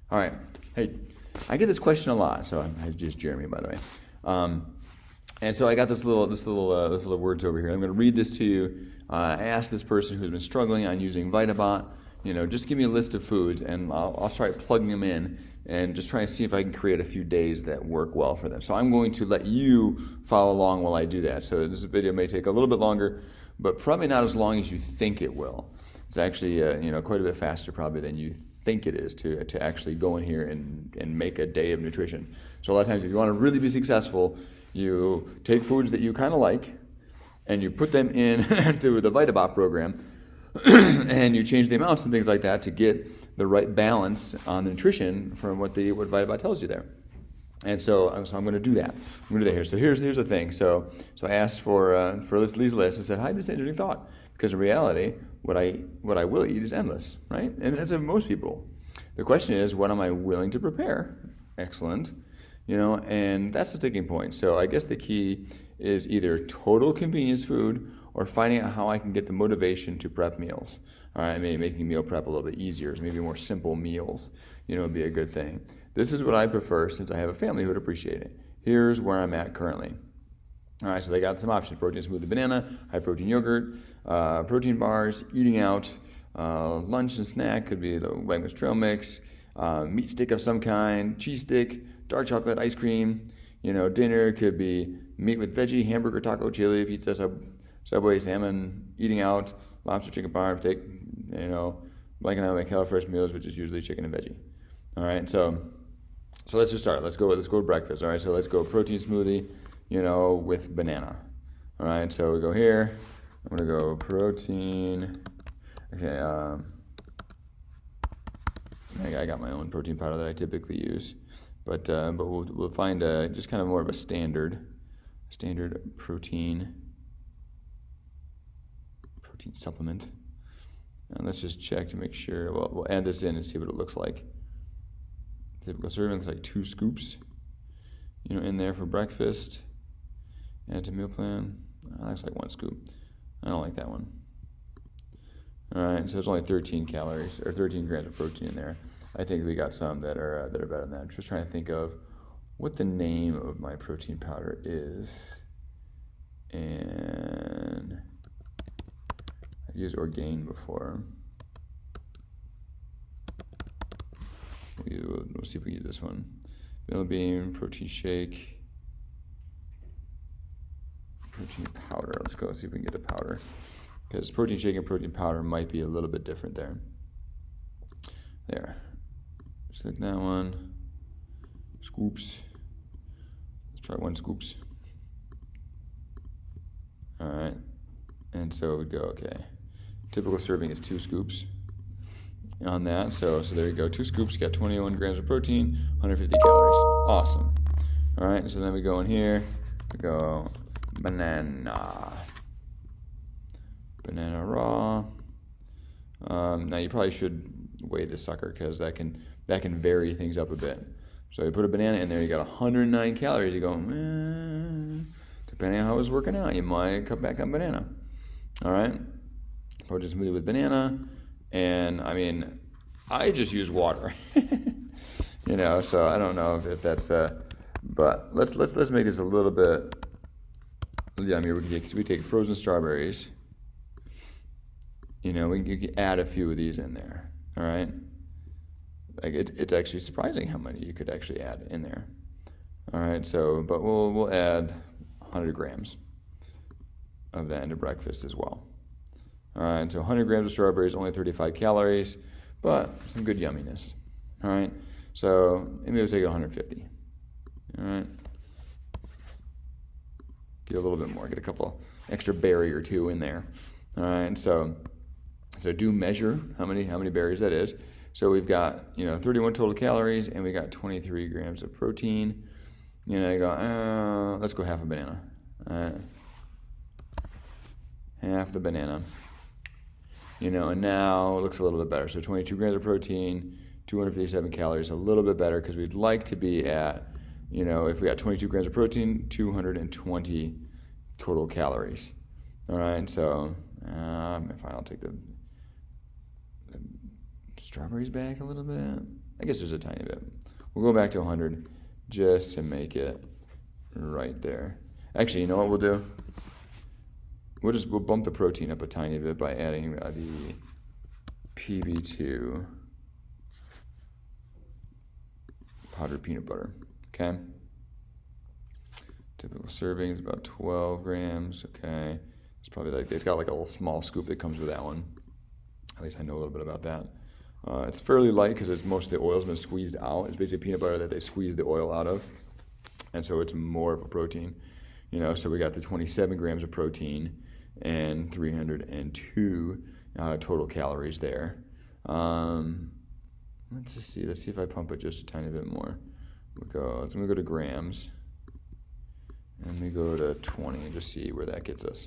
All right. Hey, I get this question a lot. So I'm just Jeremy, by the way. And so I got this little words over here. I'm going to read this to you. I asked this person who's been struggling on using Vitabot, just give me a list of foods, and I'll start plugging them in and just try and see if I can create a few days that work well for them. So I'm going to let you follow along while I do that. So this video may take a little bit longer, but probably not as long as you think it will. It's actually quite a bit faster probably than you think it is to actually go in here and make a day of nutrition. So a lot of times if you want to really be successful, you take foods that you kind of like and you put them in to the Vitabot program and you change the amounts and things like that to get the right balance on the nutrition from what Vitabot tells you there. And so I'm going to do that. I'm going to do that here. So here's the thing. So I asked for these lists. I said, hide this interesting thought, because in reality, what I will eat is endless, right? And that's of most people. The question is, what am I willing to prepare? Excellent. And that's the sticking point. So I guess the key is either total convenience food or finding out how I can get the motivation to prep meals. All right, maybe making meal prep a little bit easier, maybe more simple meals, would be a good thing. This is what I prefer since I have a family who would appreciate it. Here's where I'm at currently. All right, so they got some options: protein smoothie banana, high protein yogurt, protein bars, eating out, lunch and snack could be the Wegmans trail mix, meat stick of some kind, cheese stick, dark chocolate ice cream. Dinner could be meat with veggie, hamburger, taco, chili, pizza, Subway, salmon, eating out, lobster, chicken parm, steak, blanking out my HelloFresh meals, which is usually chicken and veggie. All right, so let's just start. Let's go with breakfast. All right, so let's go protein smoothie, with banana. All right, so we go here. I'm gonna go protein. Okay, I got my own protein powder that I typically use, but we'll find just kind of more of a standard protein supplement. And let's just check to make sure. Well, we'll add this in and see what it looks like. Typical serving looks like 2 scoops, in there for breakfast. Add to meal plan. That looks like 1 scoop. I don't like that one. All right, so it's only 13 calories or 13 grams of protein in there. I think we got some that are better than that. I'm just trying to think of what the name of my protein powder is, and I've used Orgain before. We'll see if we can use this one. Vanilla bean, protein shake, protein powder. Let's go see if we can get a powder, because protein shake and protein powder might be a little bit different there. There. Just like that one. Scoops. Let's try 1 scoops. All right. And so we go, okay. Typical serving is 2 scoops on that. So there you go. 2 scoops, you got 21 grams of protein, 150 calories. Awesome. All right, so then we go in here. We go banana raw. Now you probably should weigh this sucker, because that can vary things up a bit. So you put a banana in there, you got 109 calories. You go, depending on how it's working out, you might cut back on banana. All right, protein smoothie with banana, and I just use water, So I don't know if that's but let's make this a little bit. Yeah, we take frozen strawberries. You can add a few of these in there. All right, like it's actually surprising how many you could actually add in there. All right, so but we'll add 100 grams of that into breakfast as well. All right, so 100 grams of strawberries, only 35 calories, but some good yumminess. All right, so maybe we'll take 150. All right, get a little bit more, get a couple extra berry or 2 in there. All right, so do measure how many berries that is. So we've got 31 total calories, and we got 23 grams of protein. You go, let's go half a banana. All right. Half the banana. And now it looks a little bit better. So 22 grams of protein, 257 calories, a little bit better, because we'd like to be at, if we got 22 grams of protein, 220 total calories. All right, so if I'll take the strawberries back a little bit. I guess there's a tiny bit. We'll go back to 100 just to make it right there. Actually, you know what we'll do? We'll bump the protein up a tiny bit by adding the PB2 powdered peanut butter. Okay. Typical serving is about 12 grams. Okay. It's probably like, it's got like a little small scoop that comes with that one. At least I know a little bit about that. It's fairly light because it's most of the oil's been squeezed out. It's basically peanut butter that they squeeze the oil out of. And so it's more of a protein. You know, so we got the 27 grams of protein and 302 total calories there. Let's just see. Let's see if I pump it just a tiny bit more. Let me go to grams. And we go to 20 and just see where that gets us.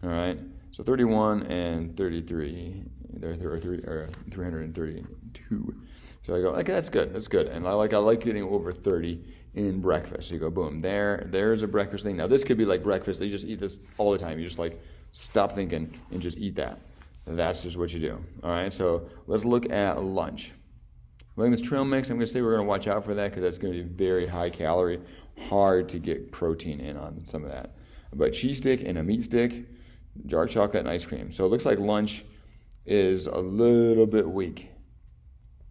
All right. So 31 and 33, or 332. So I go, okay, that's good. That's good. And I like getting over 30 in breakfast. So you go, boom, there's a breakfast thing. Now this could be like breakfast. You just eat this all the time. You just like stop thinking and just eat that. That's just what you do. All right. So let's look at lunch. Wegmans trail mix, I'm going to say we're going to watch out for that because that's going to be very high calorie, hard to get protein in on some of that. But cheese stick and a meat stick, dark chocolate and ice cream. So it looks like lunch is a little bit weak,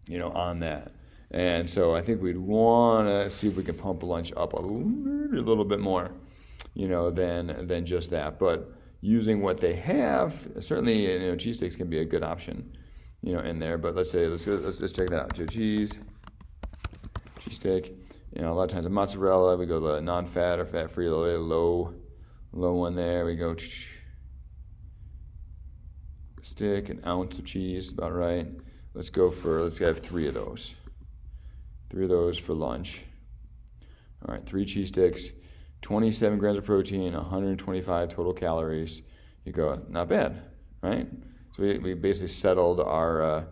you know, on that. And so I think we'd want to see if we can pump lunch up a little bit more, you know, than just that. But using what they have, certainly, you know, cheese sticks can be a good option, you know, in there. But let's just check that out. Cheese stick. You know, a lot of times in mozzarella, we go the non-fat or fat-free, low one there. We go stick, an ounce of cheese, about right. Let's have 3 of those. 3 of those for lunch. All right, 3 cheese sticks, 27 grams of protein, 125 total calories. You go, not bad, right? So we basically settled our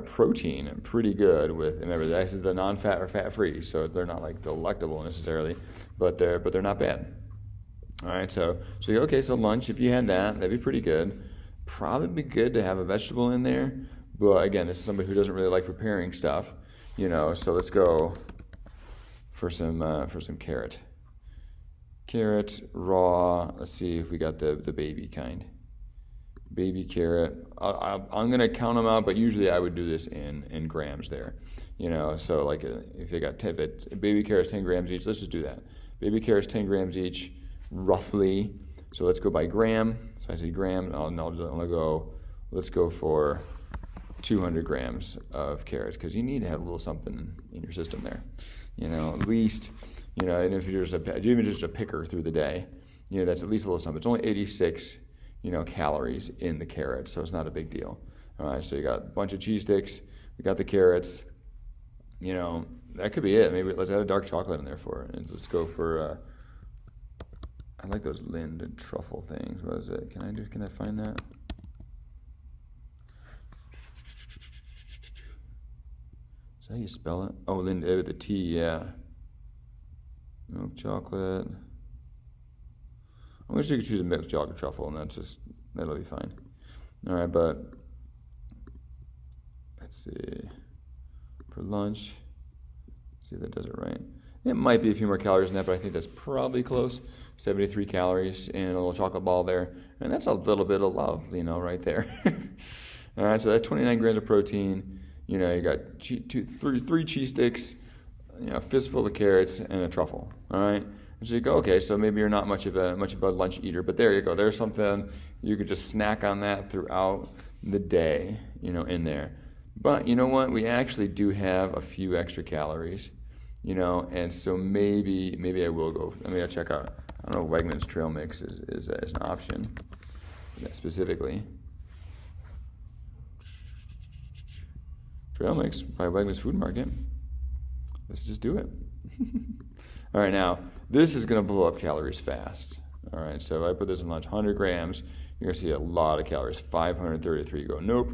protein pretty good with. Remember, this is the non-fat or fat-free, so they're not like delectable necessarily, but they're not bad. All right, so you go, okay, so lunch, if you had that, that'd be pretty good. Probably be good to have a vegetable in there, but again, this is somebody who doesn't really like preparing stuff, you know. So let's go for some carrot. Carrot raw. Let's see if we got the baby kind. Baby carrot. I'm gonna count them out, but usually I would do this in grams there, you know. So like if they got baby carrots 10 grams each, let's just do that. Baby carrots 10 grams each, roughly. So let's go by gram. So I say gram. Let's go for 200 grams of carrots because you need to have a little something in your system there, you know. At least, you know, and if you're even just a picker through the day, you know, that's at least a little something. It's only 86. You know, calories in the carrots, so it's not a big deal. All right, so you got a bunch of cheese sticks, we got the carrots, you know, that could be it. Maybe let's add a dark chocolate in there for it. And let's go for, I like those Lind and truffle things. What is it? Can I find that? Is that how you spell it? Oh, Lind with the T, yeah. Milk chocolate. I wish you could choose a milk chocolate truffle, and that'll be fine. All right, but let's see. For lunch, see if that does it right. It might be a few more calories than that, but I think that's probably close. 73 calories and a little chocolate ball there, and that's a little bit of love, you know, right there. All right, so that's 29 grams of protein. You know, you got 3 cheese sticks, you know, a fistful of carrots, and a truffle. All right. So you go, okay, so maybe you're not much of a lunch eater, but there you go. There's something you could just snack on that throughout the day, you know, in there. But you know what? We actually do have a few extra calories, you know, and so maybe I will go. I'll check out. I don't know if Wegmans trail mix is an option specifically. Trail mix by Wegmans Food Market. Let's just do it. All right, now, this is going to blow up calories fast. All right, so I put this in lunch, 100 grams. You're going to see a lot of calories, 533. You go, nope,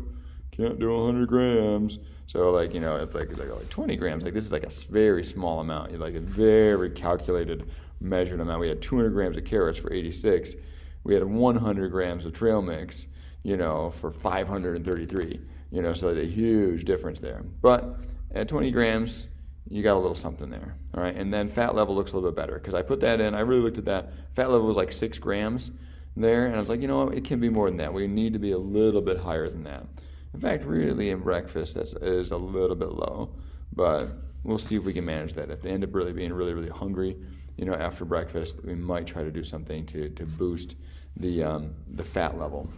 can't do 100 grams. So, like, you know, it's like 20 grams. Like, this is like a very small amount. Like a very calculated, measured amount. We had 200 grams of carrots for 86. We had 100 grams of trail mix, you know, for 533. So a huge difference there. But at 20 grams, you got a little something there, all right? And then fat level looks a little bit better because I put that in. I really looked at that. Fat level was like 6 grams there, and I was like, it can be more than that. We need to be a little bit higher than that. In fact, really in breakfast, that is a little bit low, but we'll see if we can manage that. If they end up really being really, really hungry, after breakfast, we might try to do something to boost the fat level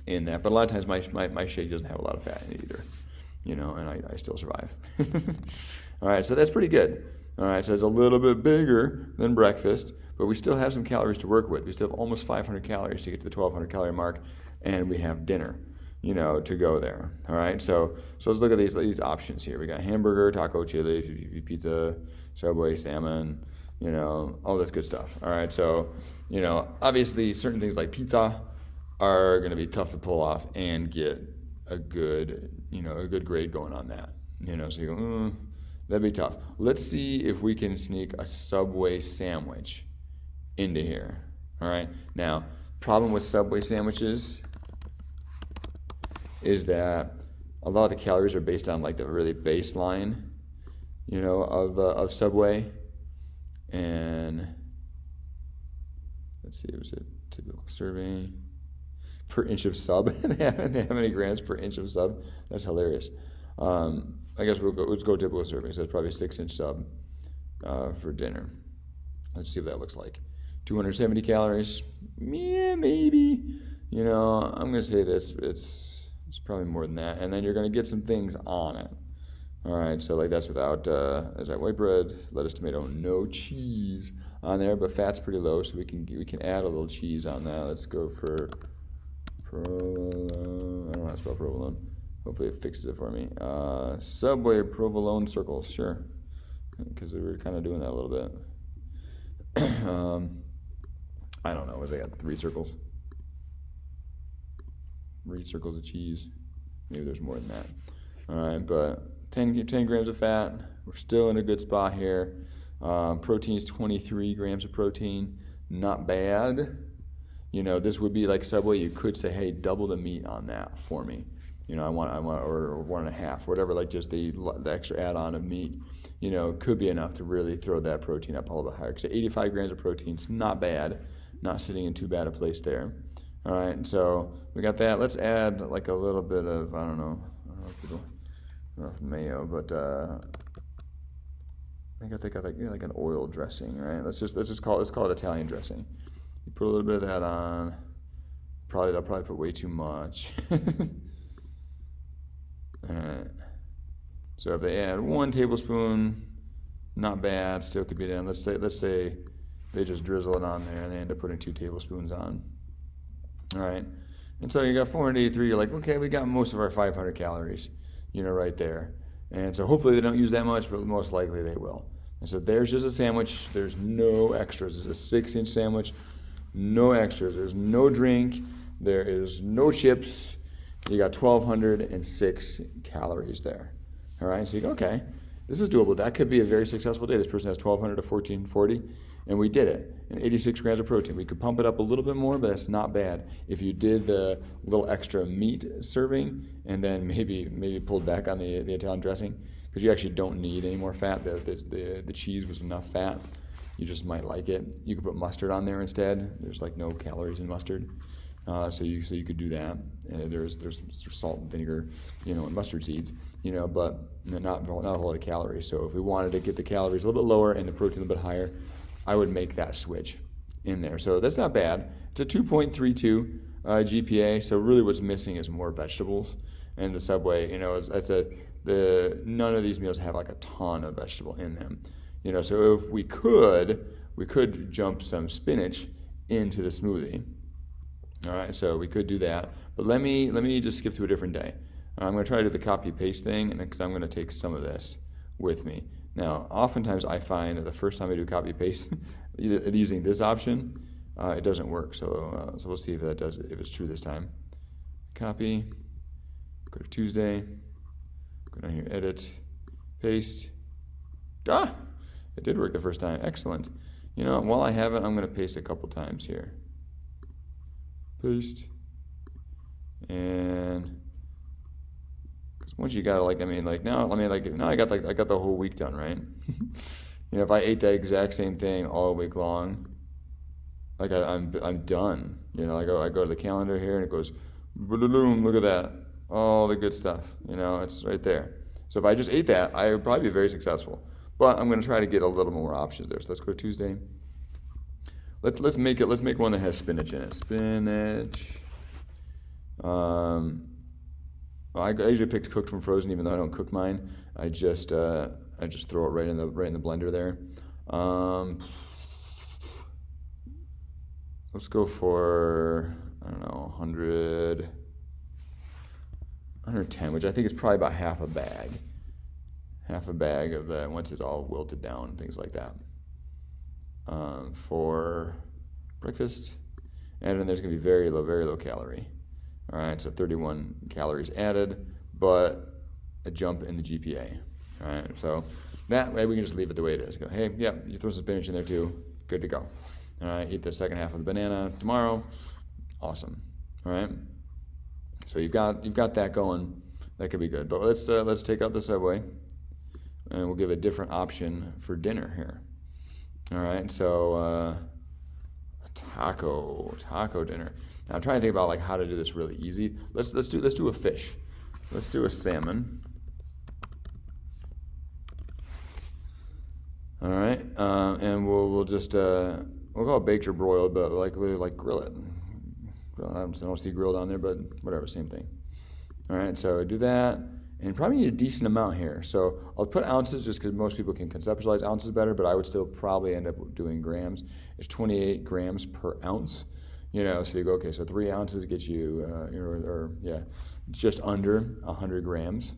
in that. But a lot of times my shake doesn't have a lot of fat in it either, and I still survive. All right, so that's pretty good. All right, so it's a little bit bigger than breakfast, but we still have some calories to work with. We still have almost 500 calories to get to the 1,200 calorie mark, and we have dinner, to go there. All right, so let's look at these options here. We got hamburger, taco, chili, pizza, Subway, salmon, all this good stuff. All right, so obviously certain things like pizza are going to be tough to pull off and get a good grade going on that. So you go, that'd be tough. Let's see if we can sneak a Subway sandwich into here. All right. Now, problem with Subway sandwiches is that a lot of the calories are based on like the really baseline, of Subway. And let's see, it was a typical serving per inch of sub. They have many grams per inch of sub. That's hilarious. I guess let's go typical serving. So that's probably a 6-inch sub for dinner. Let's see what that looks like. 270 calories. Yeah, maybe. I'm gonna say this. It's probably more than that. And then you're gonna get some things on it. All right. So like that's without is that white bread, lettuce, tomato, no cheese on there, but fat's pretty low, so we can add a little cheese on that. Let's go for provolone. I don't know how to spell provolone. Hopefully it fixes it for me. Subway provolone circles, sure, because we were kind of doing that a little bit. I don't know. What they got? 3 circles. 3 circles of cheese. Maybe there's more than that. All right, but 10 grams of fat. We're still in a good spot here. Protein is 23 grams of protein. Not bad. This would be like Subway. You could say, hey, double the meat on that for me. I want, or 1.5, whatever, like just the extra add-on of meat, could be enough to really throw that protein up a little bit higher. Because 85 grams of protein is not bad, not sitting in too bad a place there. All right, so we got that. Let's add like a little bit of, I don't know if people know mayo, but I think I got like an oil dressing, right? Let's call it Italian dressing. You put a little bit of that on. They'll probably put way too much. All right. So if they add 1 tablespoon, not bad, still could be done. Let's say they just drizzle it on there and they end up putting 2 tablespoons on. All right. And so you got 483. You're like, okay, we got most of our 500 calories, right there. And so hopefully they don't use that much, but most likely they will. And so there's just a sandwich. There's no extras. It's a 6-inch sandwich. No extras. There's no drink. There is no chips. You got 1,206 calories there. All right, so you go, okay, this is doable. That could be a very successful day. This person has 1,200 to 1,440, and we did it. And 86 grams of protein. We could pump it up a little bit more, but that's not bad. If you did the little extra meat serving and then maybe pulled back on the Italian dressing, because you actually don't need any more fat. The cheese was enough fat. You just might like it. You could put mustard on there instead. There's like no calories in mustard. So you could do that. There's salt and vinegar, and mustard seeds, but not a whole lot of calories. So if we wanted to get the calories a little bit lower and the protein a little bit higher, I would make that switch in there. So that's not bad. It's a 2.32 GPA. So really, what's missing is more vegetables. And the Subway, none of these meals have like a ton of vegetable in them. So if we could jump some spinach into the smoothie. All right, so we could do that, but let me just skip to a different day. I'm going to try to do the copy paste thing, and because I'm going to take some of this with me. Now, oftentimes I find that the first time I do copy paste using this option, it doesn't work. So we'll see if it's true this time. Copy. Go to Tuesday. Go down here, edit, paste. It did work the first time. Excellent. While I have it, I'm going to paste a couple times here. Paste, and once you got now I got the whole week done, right? If I ate that exact same thing all week long, like I'm done. I go to the calendar here and it goes, boom, look at that, all the good stuff. It's right there. So if I just ate that, I would probably be very successful. But I'm going to try to get a little more options there. So let's go to Tuesday. Let's make one that has spinach in it. Spinach. I usually pick cooked from frozen, even though I don't cook mine. I just throw it right in the blender there. Let's go for 110, which I think is probably about half a bag. Half a bag of that once it's all wilted down and things like that. For breakfast, and then there's going to be very low calorie. All right, so 31 calories added, but a jump in the GPA. All right, so that way we can just leave it the way it is. Go, hey, yeah, you throw some spinach in there too, good to go. All right, eat the second half of the banana tomorrow, awesome. All right, so you've got that going. That could be good. But let's take out the Subway, and we'll give a different option for dinner here. All right, so a taco dinner. Now I'm trying to think about like how to do this really easy. Let's do a fish. Let's do a salmon. All right, and we'll just we'll call it baked or broiled, but we grill it. I don't see grilled on there, but whatever, same thing. All right, so do that. And probably need a decent amount here. So I'll put ounces just because most people can conceptualize ounces better, but I would still probably end up doing grams. It's 28 grams per ounce. So you go, okay, so 3 ounces gets you, just under 100 grams,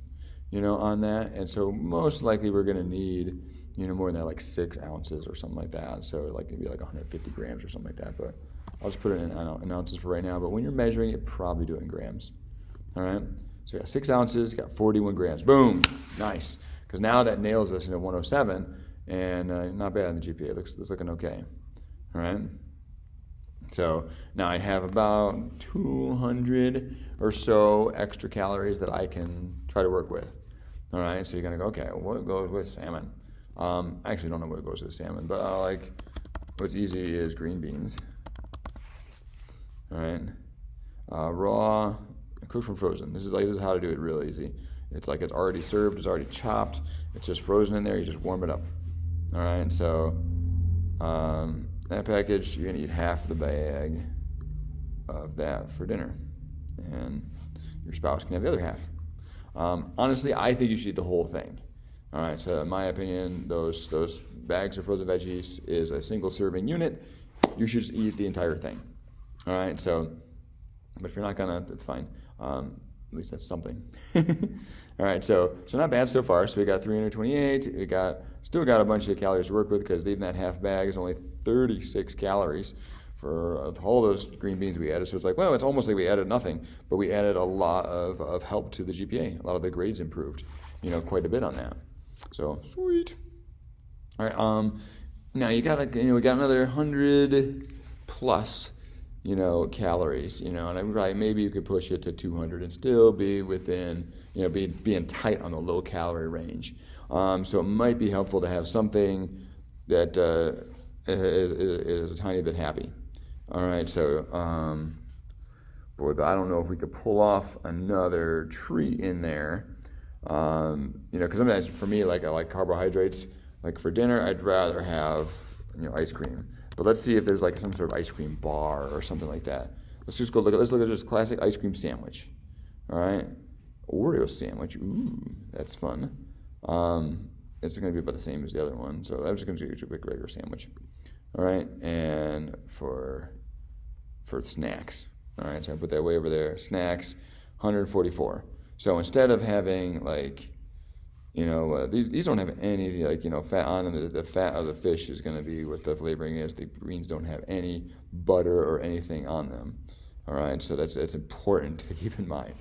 on that. And so most likely we're going to need, more than that, like 6 ounces or something like that. So maybe 150 grams or something like that. But I'll just put it in ounces for right now. But when you're measuring it, probably doing grams. All right. So we got 6 ounces, got 41 grams. Boom, nice. Because now that nails us into 107, and not bad on the GPA. Looks looking okay. All right. So now I have about 200 or so extra calories that I can try to work with. All right. So you're gonna go, okay, what goes with salmon? I actually don't know what goes with salmon, but what's easy is green beans. All right. Raw. Cooked from frozen. This is how to do it real easy. It's it's already served, it's already chopped, it's just frozen in there, you just warm it up. All right, so that package, you're gonna eat half the bag of that for dinner, and your spouse can have the other half. Honestly, I think you should eat the whole thing. All right, so in my opinion, those bags of frozen veggies is a single serving unit. You should just eat the entire thing. All right, so, but if you're not gonna, that's fine. At least that's something. All right, so not bad so far. So we got 328. We still got a bunch of calories to work with because even that half bag is only 36 calories for all those green beans we added. So it's it's almost like we added nothing, but we added a lot of help to the GPA. A lot of the grades improved, quite a bit on that. So sweet. All right. Now we got another 100 plus. Calories, and maybe you could push it to 200 and still be within, being tight on the low calorie range. So it might be helpful to have something that is a tiny bit happy. All right, so, but I don't know if we could pull off another treat in there, because sometimes for me, I like carbohydrates. For dinner, I'd rather have, ice cream. But let's see if there's some sort of ice cream bar or something like that. Let's look at just classic ice cream sandwich. All right, Oreo sandwich. Ooh, that's fun. It's going to be about the same as the other one. So I'm just going to do a quick regular sandwich. All right, and for snacks. All right, so I put that way over there. Snacks, 144. So instead of having these don't have any fat on them. The fat of the fish is going to be what the flavoring is. The greens don't have any butter or anything on them. All right, so it's important to keep in mind,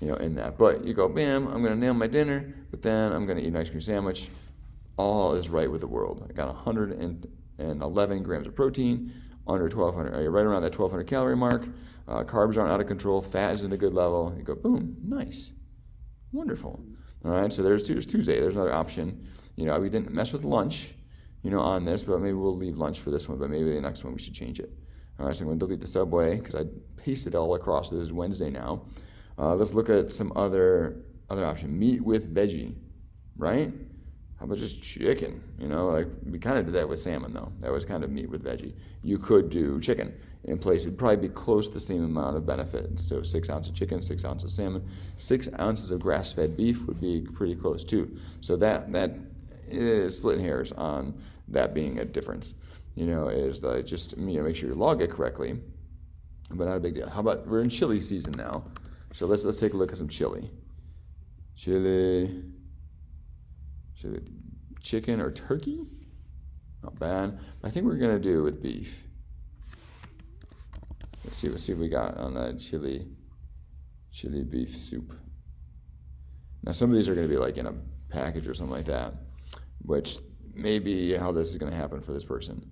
in that. But you go, bam, I'm going to nail my dinner, but then I'm going to eat an ice cream sandwich. All is right with the world. I got 111 grams of protein, under 1,200. Right around that 1,200 calorie mark. Carbs aren't out of control. Fat is in a good level. You go, boom, nice. Wonderful. All right, so there's Tuesday. There's another option. We didn't mess with lunch, on this, but maybe we'll leave lunch for this one, but maybe the next one we should change it. All right, so I'm going to delete the Subway because I pasted it all across. This is Wednesday now. Let's look at some other option. Meat with veggie, right? How about just chicken? We kind of did that with salmon, though. That was kind of meat with veggie. You could do chicken in place. It'd probably be close to the same amount of benefit. So 6 ounces of chicken, 6 ounces of salmon, 6 ounces of grass-fed beef would be pretty close, too. So that is splitting hairs on that being a difference. Is just make sure you log it correctly, but not a big deal. How about, we're in chili season now. So let's take a look at some chili. Chili, chicken or turkey? Not bad. I think we're gonna do it with beef. Let's see what we got on that chili beef soup. Now some of these are gonna be like in a package or something like that, which may be how this is gonna happen for this person.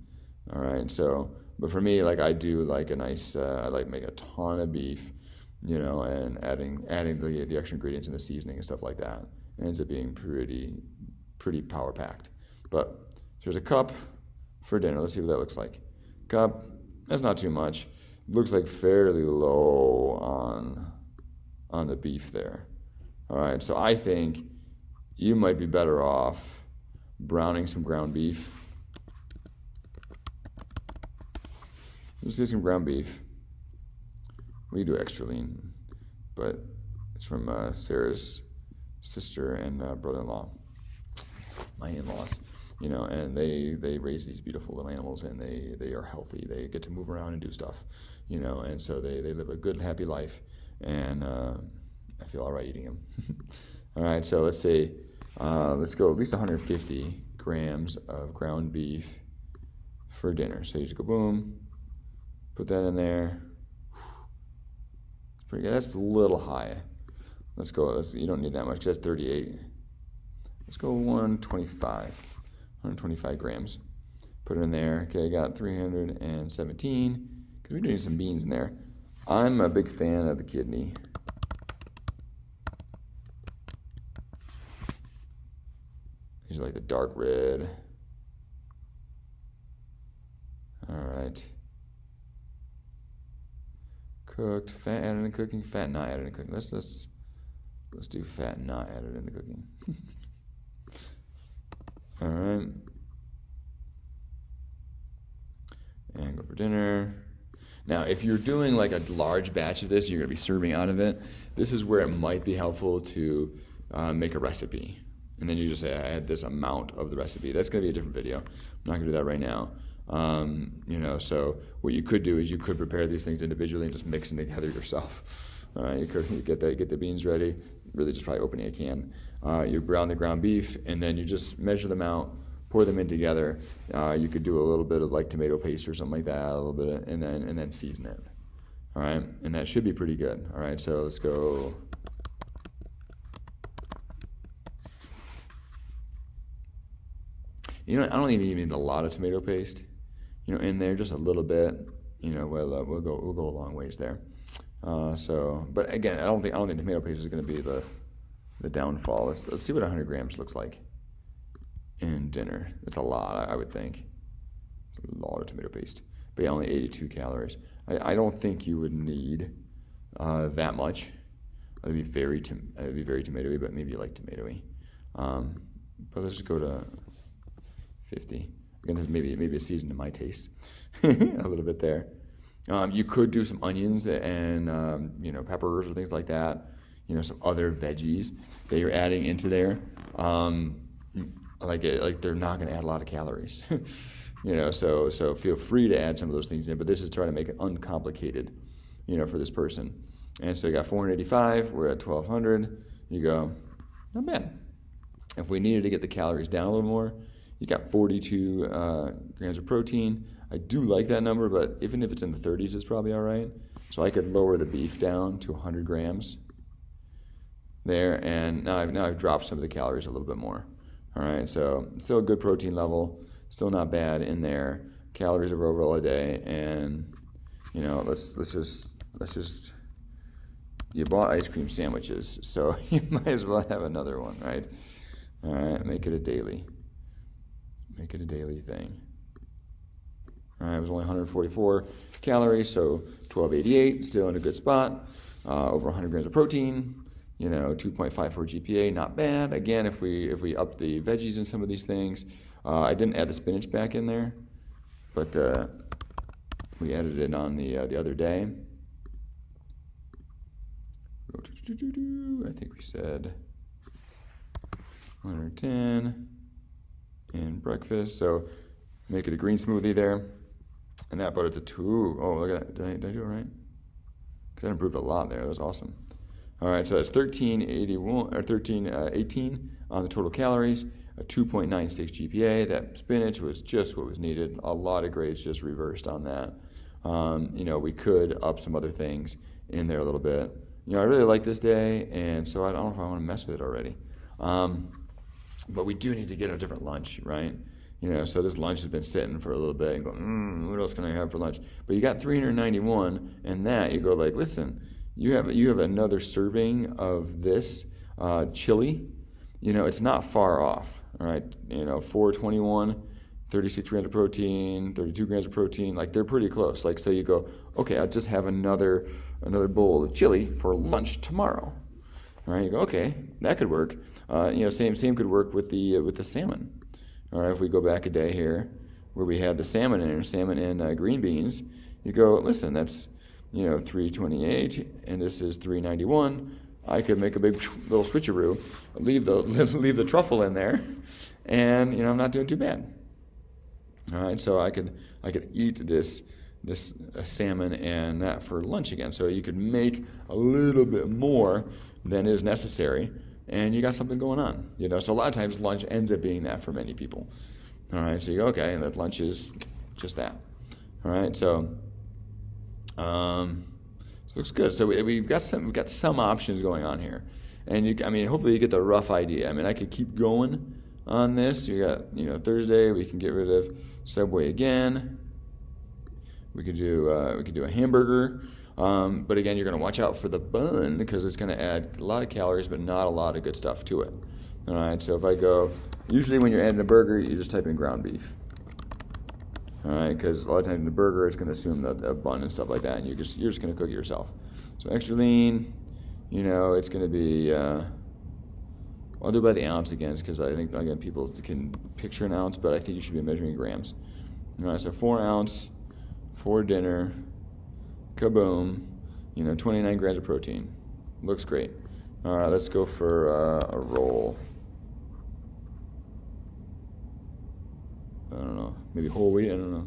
All right, so, but for me, I do like a nice, I make a ton of beef, and adding the extra ingredients and the seasoning and stuff like that. It ends up being pretty power packed. But there's a cup for dinner. Let's see what that looks like. Cup, that's not too much. Looks like fairly low on the beef there. All right, so I think you might be better off browning some ground beef. Let's do some ground beef. We do extra lean, but it's from Sarah's sister and brother-in-law, my in-laws, and they raise these beautiful little animals, and they are healthy. They get to move around and do stuff, and so they live a good, happy life, and I feel all right eating them. All right, so let's say, let's go at least 150 grams of ground beef for dinner. So you just go boom, put that in there. It's pretty good. That's a little high. Let's go. You don't need that much. That's 38. Let's go 125 grams. Put it in there. Okay, I got 317 because we're doing some beans in there. I'm a big fan of the kidney. These are like the dark red. All right. Cooked, fat added in cooking, fat not added in cooking. Let's do fat not added in the cooking. All right. And go for dinner. Now, if you're doing like a large batch of this, you're going to be serving out of it. This is where it might be helpful to make a recipe. And then you just say, I add this amount of the recipe. That's going to be a different video. I'm not going to do that right now. So what you could do is you could prepare these things individually and just mix them together yourself. All right, you get the beans ready. Really, just probably opening a can. You brown the ground beef, and then you just measure them out, pour them in together. You could do a little bit of like tomato paste or something like that, a little bit, and then season it. All right, and that should be pretty good. All right, so let's go. I don't even need a lot of tomato paste. In there, just a little bit. We'll go a long ways there. But again, I don't think tomato paste is going to be the downfall. Let's see what 100 grams looks like in dinner. It's a lot, I would think. It's a lot of tomato paste, but yeah, only 82 calories. I don't think you would need that much. It'd be very tomatoey, but maybe you like tomatoey. But let's just go to 50. Again, this maybe a season to my taste, a little bit there. You could do some onions and peppers or things like that. Some other veggies that you're adding into there. Like they're not going to add a lot of calories. So feel free to add some of those things in. But this is trying to make it uncomplicated, for this person. And so you got 485. We're at 1200. You go, not bad. If we needed to get the calories down a little more, you got 42 grams of protein. I do like that number, but even if it's in the 30s, it's probably all right. So I could lower the beef down to 100 grams there, and now I've dropped some of the calories a little bit more. All right, so still a good protein level, still not bad in there. Calories are overall a day, and let's just you bought ice cream sandwiches, so you might as well have another one, right? All right, make it a daily. Make it a daily thing. All right, it was only 144 calories, so 1288, still in a good spot. Over 100 grams of protein, 2.54 GPA, not bad. Again, if we up the veggies in some of these things, I didn't add the spinach back in there, but we added it on the other day. I think we said 110 in breakfast, so make it a green smoothie there. And that brought it to 2. Oh, look at that. Did I do it right? Because that improved a lot there. That was awesome. All right, so that's 1318 on the total calories, a 2.96 GPA. That spinach was just what was needed. A lot of grades just reversed on that. We could up some other things in there a little bit. I really like this day, and so I don't know if I want to mess with it already. But we do need to get a different lunch, right? So this lunch has been sitting for a little bit and going, what else can I have for lunch? But you got 391, and that you go like, listen, you have another serving of this chili. It's not far off, all right? 421, 36 grams of protein, 32 grams of protein, like they're pretty close. Like, so you go, okay, I'll just have another bowl of chili for lunch tomorrow. All right, you go, okay, that could work. Same could work with the salmon. All right, if we go back a day here, where we had the salmon and green beans, you go, listen, that's 328, and this is 391. I could make a big little switcheroo, leave the truffle in there, and I'm not doing too bad. All right, so I could eat this salmon and that for lunch again. So you could make a little bit more than is necessary, and you got something going on. So a lot of times lunch ends up being that for many people. All right, so you go, okay, and that lunch is just that. All right, so this looks good. So we've got some options going on here, and hopefully you get the rough idea. I could keep going on this. You got Thursday. We can get rid of Subway again. We could do a hamburger. But again, you're going to watch out for the bun because it's going to add a lot of calories, but not a lot of good stuff to it. All right, so if I go, usually when you're adding a burger, you just type in ground beef. All right, because a lot of times in the burger, it's going to assume the bun and stuff like that, and you're just going to cook it yourself. So extra lean, it's going to be, I'll do it by the ounce again, because I think, again, people can picture an ounce, but I think you should be measuring grams. All right, so 4 ounce for dinner. Kaboom, 29 grams of protein. Looks great. All right, let's go for a roll. I don't know, maybe whole wheat, I don't know.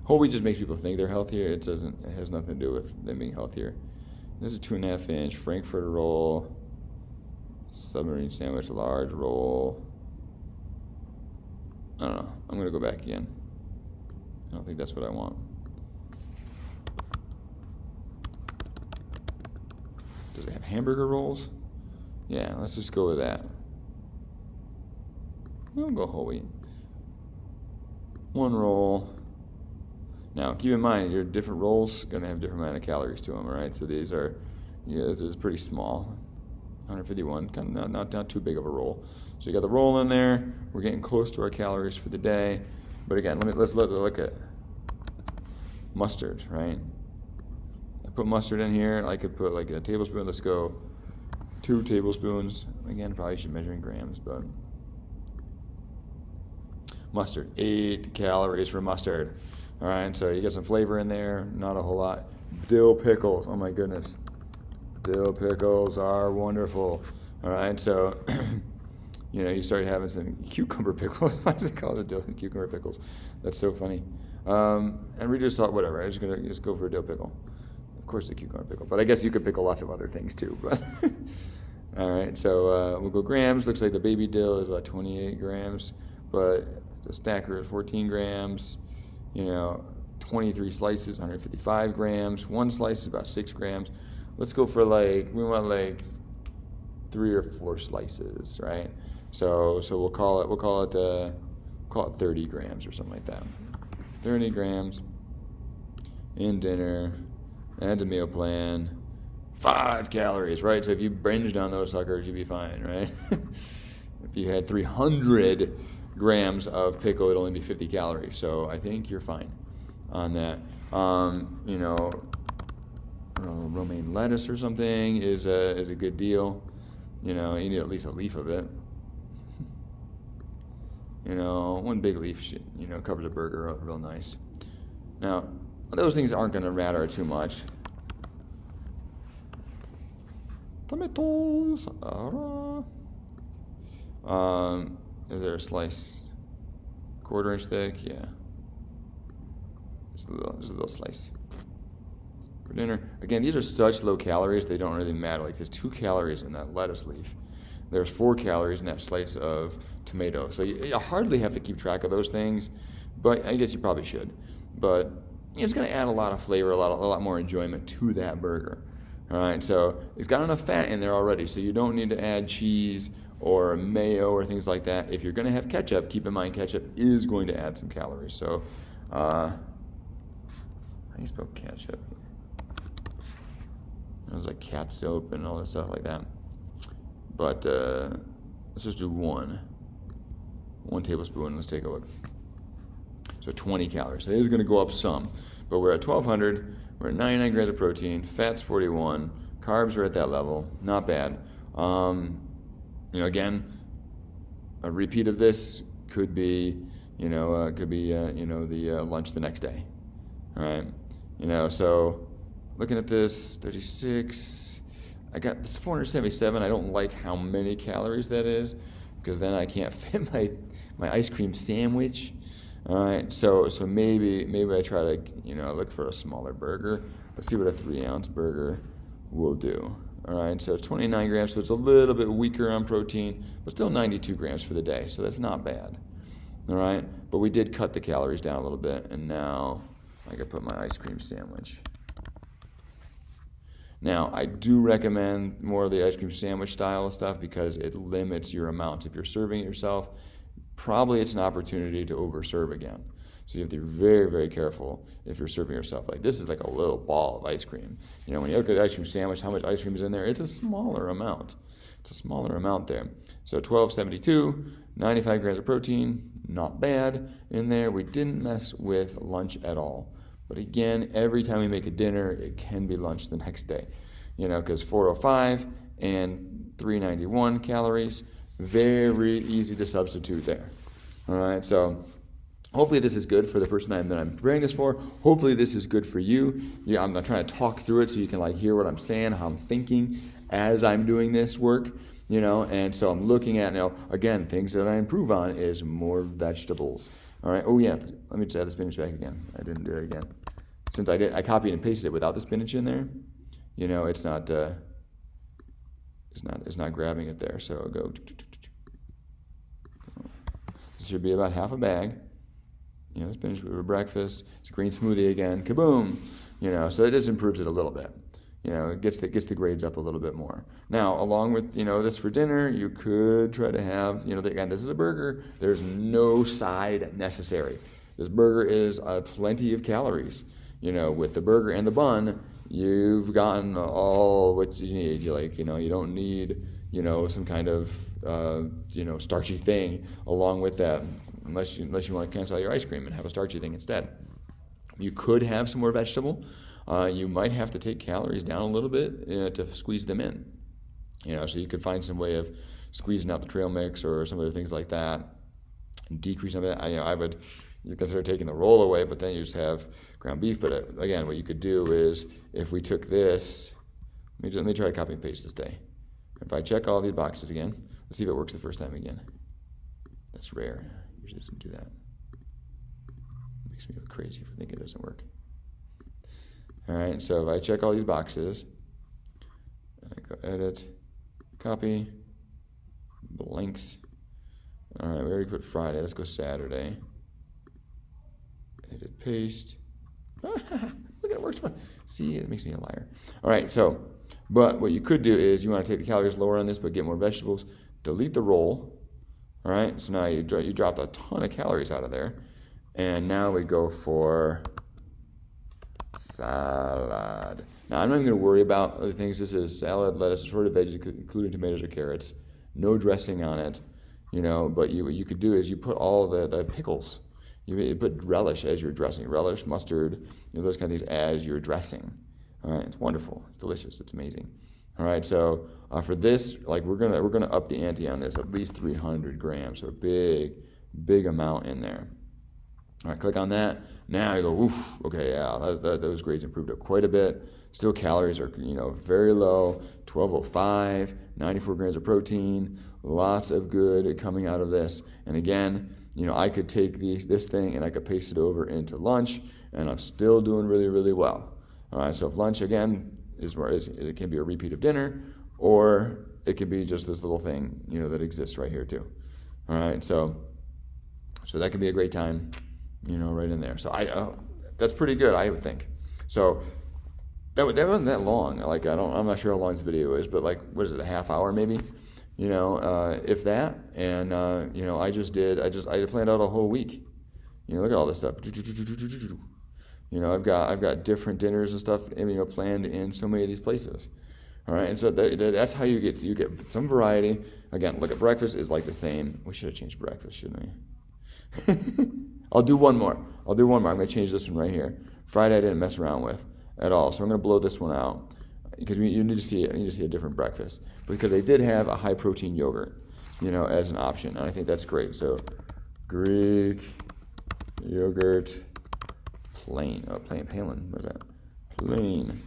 Whole wheat just makes people think they're healthier. It has nothing to do with them being healthier. This is a 2.5 inch Frankfurter roll, submarine sandwich, large roll. I don't know, I'm gonna go back again. I don't think that's what I want. Does it have hamburger rolls? Yeah, let's just go with that. We'll go whole wheat. 1 roll. Now, keep in mind, your different rolls are going to have different amount of calories to them, all right? So these are, this is pretty small. 151, kind of not too big of a roll. So you got the roll in there. We're getting close to our calories for the day. But again, let's look at mustard, right? Put mustard in here. I could put like a tablespoon. Let's go 2 tablespoons. Again, probably should measure in grams, but mustard, 8 calories for mustard. All right, so you get some flavor in there, not a whole lot. Dill pickles, oh my goodness. Dill pickles are wonderful. All right, so you start having some cucumber pickles. Why is it called a dill cucumber pickles? That's so funny. And reduced salt, whatever. I'm just gonna go for a dill pickle. Of course, a cucumber pickle, but I guess you could pickle lots of other things too. But all right, so we'll go grams. Looks like the baby dill is about 28 grams, but the stacker is 14 grams. 23 slices, 155 grams. 1 slice is about 6 grams. Let's go for we want 3 or 4 slices, right? So we'll call it 30 grams or something like that. 30 grams in dinner. Add to meal plan, 5 calories, right? So if you binged on those suckers, you'd be fine, right? If you had 300 grams of pickle, it'd only be 50 calories. So I think you're fine on that. You know, romaine lettuce or something is a good deal. You know, you need at least a leaf of it. You know, one big leaf, covers a burger real nice. Now, those things aren't going to matter too much. Tomatoes. Is there a slice? 1/4 inch thick? Yeah. Just a little slice. For dinner. Again, these are such low calories, they don't really matter. Like, there's 2 calories in that lettuce leaf. There's 4 calories in that slice of tomato. So you hardly have to keep track of those things, but I guess you probably should. But it's going to add a lot of flavor, a lot more enjoyment to that burger. All right, so it's got enough fat in there already, so you don't need to add cheese or mayo or things like that. If you're going to have ketchup, keep in mind ketchup is going to add some calories. So, how do you spell ketchup? It was like cat soap and all this stuff like that. But let's just do 1 tablespoon. Let's take a look. So 20 calories. So it is going to go up some, but we're at 1,200. We're at 99 grams of protein. Fat's 41. Carbs are at that level. Not bad. Again, a repeat of this could be, the lunch the next day. All right. So looking at this, 36. I got this 477. I don't like how many calories that is, because then I can't fit my ice cream sandwich. All right, so maybe I try to look for a smaller burger. Let's see what a 3-ounce burger will do. All right, so it's 29 grams, so it's a little bit weaker on protein, but still 92 grams for the day, so that's not bad. All right, but we did cut the calories down a little bit, and now I can put my ice cream sandwich. Now, I do recommend more of the ice cream sandwich style of stuff because it limits your amounts. If you're serving it yourself, probably it's an opportunity to overserve again. So you have to be very, very careful if you're serving yourself. Like, this is like a little ball of ice cream. When you look at the ice cream sandwich, how much ice cream is in there? It's a smaller amount. It's a smaller amount there. So 1272, 95 grams of protein, not bad in there. We didn't mess with lunch at all. But again, every time we make a dinner, it can be lunch the next day. Because 405 and 391 calories, very easy to substitute there. All right, so hopefully this is good for the person that I'm preparing this for. Hopefully this is good for you. Yeah, I'm trying to talk through it so you can hear what I'm saying, how I'm thinking as I'm doing this work. And so I'm looking at again, things that I improve on is more vegetables. All right. Oh yeah. Let me just add the spinach back again. I didn't do it again. Since I copied and pasted it without the spinach in there, it's not grabbing it there. So I'll go. This should be about half a bag. Spinach for breakfast. It's a green smoothie again. Kaboom. So it just improves it a little bit. It gets the grades up a little bit more. Now, along with, this for dinner, you could try to have, again, this is a burger. There's no side necessary. This burger is plenty of calories. With the burger and the bun, you've gotten all what you need. You don't need, some kind of, starchy thing along with that, unless you want to cancel out your ice cream and have a starchy thing instead. You could have some more vegetable. You might have to take calories down a little bit to squeeze them in. So you could find some way of squeezing out the trail mix or some other things like that and decrease some of that. I would consider taking the roll away, but then you just have ground beef. But again, what you could do is if we took this, let me try to copy and paste this day. If I check all these boxes again, let's see if it works the first time again. That's rare. Usually doesn't do that. It makes me look crazy if I think it doesn't work. All right, so if I check all these boxes, I go edit, copy, blanks. All right, we already put Friday. Let's go Saturday. Edit, paste. Look, it works fine. See, it makes me a liar. All right, but what you could do is you want to take the calories lower on this, but get more vegetables. Delete the roll. All right, so now you dropped a ton of calories out of there. And now we go for salad. Now, I'm not even going to worry about other things. This is salad, lettuce, assorted veggies, including tomatoes or carrots. No dressing on it, but what you could do is you put all the pickles. You put relish as your dressing. Relish, mustard, those kind of things as your dressing. All right, it's wonderful. It's delicious. It's amazing. All right, so for this, we're gonna up the ante on this, at least 300 grams. So a big amount in there. All right, click on that. Now you go, oof, okay, yeah, those grades improved up quite a bit. Still calories are, very low, 1205, 94 grams of protein, lots of good coming out of this. And again, I could take this thing and I could paste it over into lunch, and I'm still doing really, really well. All right, so if lunch, again, it can be a repeat of dinner, or it can be just this little thing, that exists right here too. All right, so that could be a great time, right in there. So that's pretty good, I would think. So that wasn't that long. I'm not sure how long this video is, but what is it, a half hour maybe? If that. And I planned out a whole week. Look at all this stuff. I've got different dinners and stuff, planned in so many of these places. All right, and so that's how you get some variety. Again, look at breakfast is the same. We should have changed breakfast, shouldn't we? I'll do one more. I'm going to change this one right here. Friday I didn't mess around with at all, so I'm going to blow this one out because you need to see a different breakfast, because they did have a high protein yogurt, as an option, and I think that's great. So Greek yogurt plain. Palin. What is that? Plain.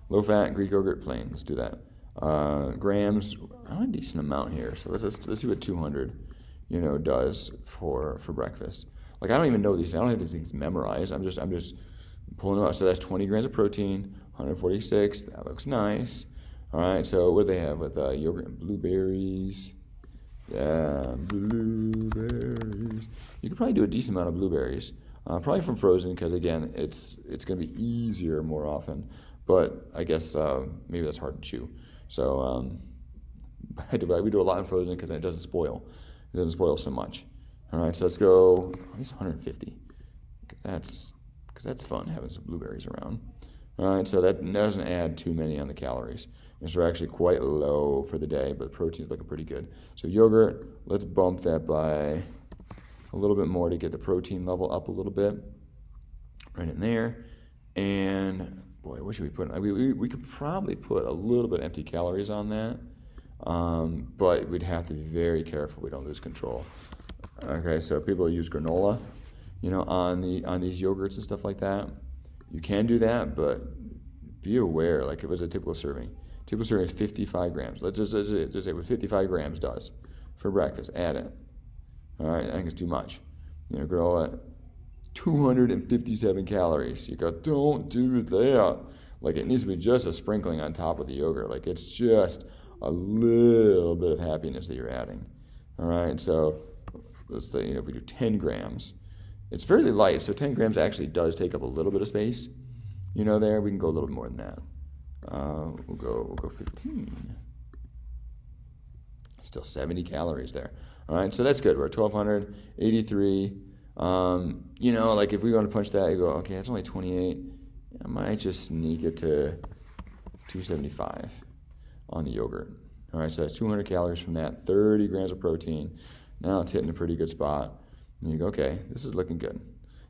Low fat Greek yogurt plain. Let's do that. Grams. I want a decent amount here. So let's see what 200, does for breakfast. I don't even know these. I don't have these things memorized. I'm just pulling them out. So that's 20 grams of protein. 146. That looks nice. All right. So what do they have with yogurt and blueberries? Yeah, blueberries. You could probably do a decent amount of blueberries. Probably from frozen, because again, it's going to be easier more often. But I guess maybe that's hard to chew. So we do a lot in frozen because it doesn't spoil. It doesn't spoil so much. All right, so let's go at least 150. Because that's fun, having some blueberries around. All right, so that doesn't add too many on the calories. And so they're actually quite low for the day, but protein's looking pretty good. So yogurt, let's bump that by a little bit more to get the protein level up a little bit. Right in there. And boy, what should we put? We could probably put a little bit empty calories on that, but we'd have to be very careful we don't lose control. Okay, so people use granola, on these yogurts and stuff like that. You can do that, but be aware. It was a typical serving. Typical serving is 55 grams. Let's just say what 55 grams does for breakfast. Add it. All right, I think it's too much. Granola. 257 calories. You go, don't do that. It needs to be just a sprinkling on top of the yogurt. It's just a little bit of happiness that you're adding. All right, so let's say, if we do 10 grams, it's fairly light, so 10 grams actually does take up a little bit of space. There, we can go a little bit more than that. We'll go 15. Still 70 calories there. All right, so that's good. We're at 1,283. If we want to punch that, you go, okay, that's only 28. I might just sneak it to 275 on the yogurt. All right, so that's 200 calories from that, 30 grams of protein. Now it's hitting a pretty good spot. And you go, okay, this is looking good.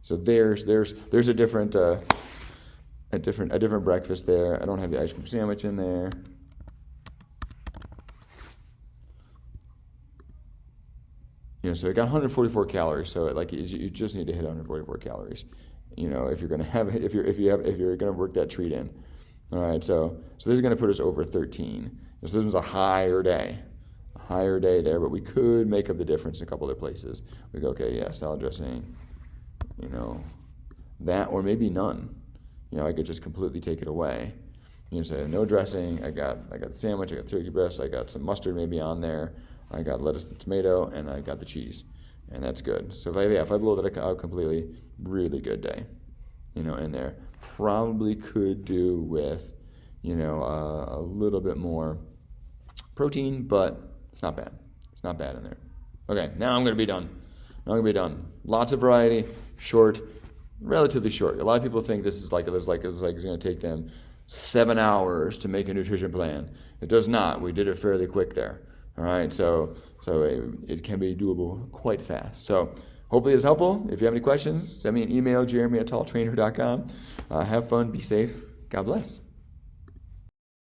So there's a different breakfast there. I don't have the ice cream sandwich in there. So it got 144 calories. So you just need to hit 144 calories. If you're gonna work that treat in. All right. So this is gonna put us over 13. So this was a higher day there, but we could make up the difference in a couple other places. We go, okay, yeah, salad dressing. That or maybe none. I could just completely take it away. Say no dressing. I got the sandwich. I got turkey breast. I got some mustard maybe on there. I got lettuce and tomato, and I got the cheese, and that's good. So if I blow that out completely, really good day, in there. Probably could do with, a little bit more protein, but it's not bad. It's not bad in there. Okay, now I'm going to be done. Lots of variety, short, relatively short. A lot of people think this is like it's going to take them 7 hours to make a nutrition plan. It does not. We did it fairly quick there. All right, so it can be doable quite fast. So hopefully it's helpful. If you have any questions, send me an email, jeremy@talltrainer.com. Have fun, be safe. God bless.